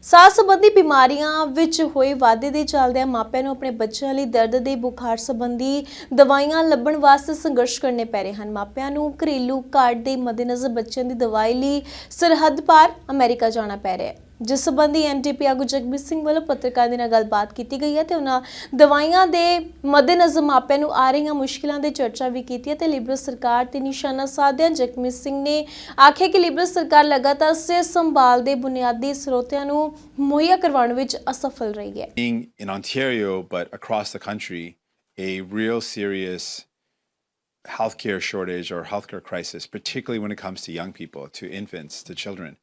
ਸਾਹ ਸੰਬੰਧੀ ਬਿਮਾਰੀਆਂ ਵਿੱਚ ਹੋਏ ਵਾਧੇ ਦੇ ਚੱਲਦਿਆਂ ਮਾਪਿਆਂ ਨੂੰ ਆਪਣੇ ਬੱਚਿਆਂ ਲਈ ਦਰਦ ਦੇ ਬੁਖਾਰ ਸੰਬੰਧੀ ਦਵਾਈਆਂ ਲੱਭਣ ਵਾਸਤੇ ਸੰਘਰਸ਼ ਕਰਨੇ ਪੈ ਰਹੇ ਹਨ। ਮਾਪਿਆਂ ਨੂੰ ਘਰੇਲੂ ਕਾਰਡ ਦੇ ਮੱਦੇਨਜ਼ਰ ਬੱਚਿਆਂ ਦੀ ਦਵਾਈ ਲਈ ਸਰਹੱਦ ਪਾਰ ਅਮਰੀਕਾ ਜਾਣਾ ਪੈ ਰਿਹਾ ਹੈ। ਜਿਸ ਸੰਬੰਧੀ ਐਨਡੀਪੀ ਆਗੂ ਜਗਮੀਤ ਸਿੰਘ ਵੱਲੋਂ ਪੱਤਰਕਾਰਾਂ ਦੇ ਨਾਲ ਗੱਲਬਾਤ ਕੀਤੀ ਗਈ ਹੈ ਤੇ ਉਹਨਾਂ ਦਵਾਈਆਂ ਦੇ ਮੱਦੇਨਜ਼ਰ ਮਾਪਿਆਂ ਨੂੰ ਆ ਰਹੀਆਂ ਮੁਸ਼ਕਿਲਾਂ ਦੀ ਚਰਚਾ ਵੀ ਕੀਤੀ ਹੈ ਤੇ ਲਿਬਰਲ ਸਰਕਾਰ ਤੇ ਨਿਸ਼ਾਨਾ ਸਾਧਿਆ ਜਗਮੀਤ ਸਿੰਘ ਨੇ ਆਖਿਆ ਕਿ ਲਿਬਰਲ ਸਰਕਾਰ ਲਗਾਤਾਰ ਸਿਹਤ ਸੰਭਾਲ ਦੇ ਬੁਨਿਆਦੀ ਸਰੋਤਿਆਂ ਨੂੰ ਮੁਹੱਈਆ ਕਰਵਾਉਣ ਵਿੱਚ ਅਸਫਲ ਰਹੀ ਹੈ। Being in Ontario, but across the country, a real serious healthcare shortage or healthcare crisis, particularly when it comes to young people, to infants, to children.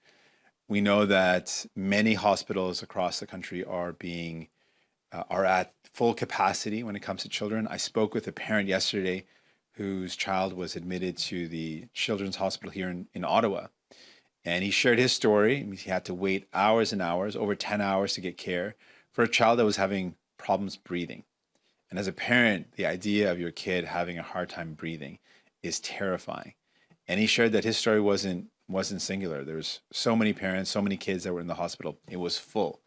We know that many hospitals across the country are at full capacity when it comes to children. I spoke with a parent yesterday whose child was admitted to the Children's Hospital here in Ottawa. And he shared his story. He had to wait hours and hours, over 10 hours to get care for a child that was having problems breathing. And as a parent, the idea of your kid having a hard time breathing is terrifying. And he shared that his story wasn't singular. There was so many parents, so many kids that were in the hospital. It was full.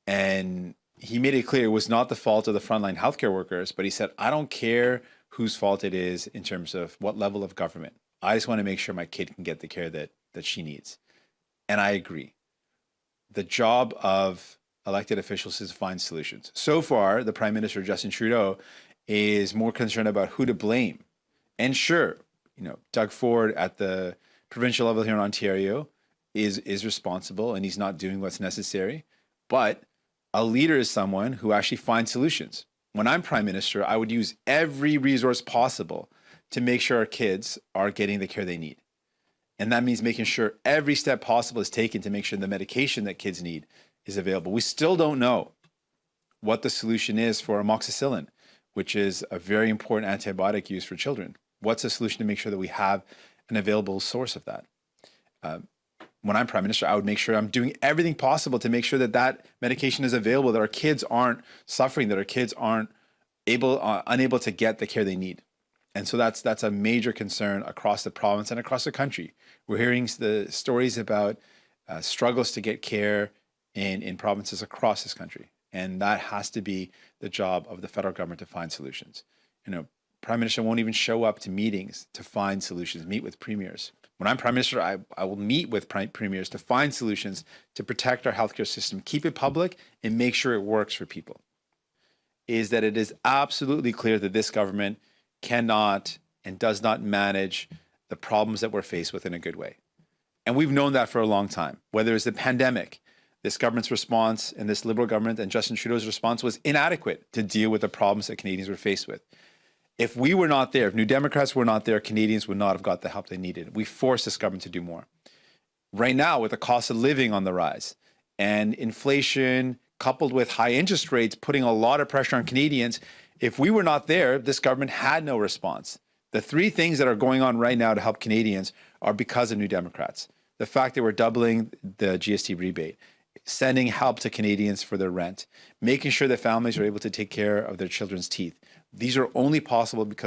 And he made it clear it was not the fault of the frontline healthcare workers, but he said, I don't care whose fault it is in terms of what level of government. I just want to make sure my kid can get the care that she needs. And I agree. The job of elected officials is to find solutions. So far, the Prime Minister, Justin Trudeau, is more concerned about who to blame. And sure, Doug Ford at the provincial level here in Ontario is responsible and he's not doing what's necessary. But a leader is someone who actually finds solutions. When I'm Prime Minister, I would use every resource possible to make sure our kids are getting the care they need. And that means making sure every step possible is taken to make sure the medication that kids need is available. We still don't know what the solution is for amoxicillin, which is a very important antibiotic used for children. What's the solution to make sure that we have an available source of that? When I'm Prime Minister, I would make sure I'm doing everything possible to make sure that that medication is available, that our kids aren't suffering, that our kids aren't unable to get the care they need. And so that's a major concern across the province and across the country. We're hearing the stories about struggles to get care in provinces across this country. And that has to be the job of the federal government to find solutions. Prime Minister won't even show up to meetings to find solutions, meet with premiers. When I'm Prime Minister, I will meet with premiers to find solutions to protect our healthcare system, keep it public, and make sure it works for people. Is that it is absolutely clear that this government cannot and does not manage the problems that we're faced with in a good way. And we've known that for a long time. Whether it's the pandemic, this government's response and this Liberal government and Justin Trudeau's response was inadequate to deal with the problems that Canadians were faced with. If we were not there, if New Democrats were not there, Canadians would not have got the help they needed. We forced this government to do more. Right now, with the cost of living on the rise and inflation coupled with high interest rates putting a lot of pressure on Canadians, if we were not there, this government had no response. The three things that are going on right now to help Canadians are because of New Democrats. The fact that we're doubling the GST rebate, sending help to Canadians for their rent, making sure that families are able to take care of their children's teeth. These are only possible because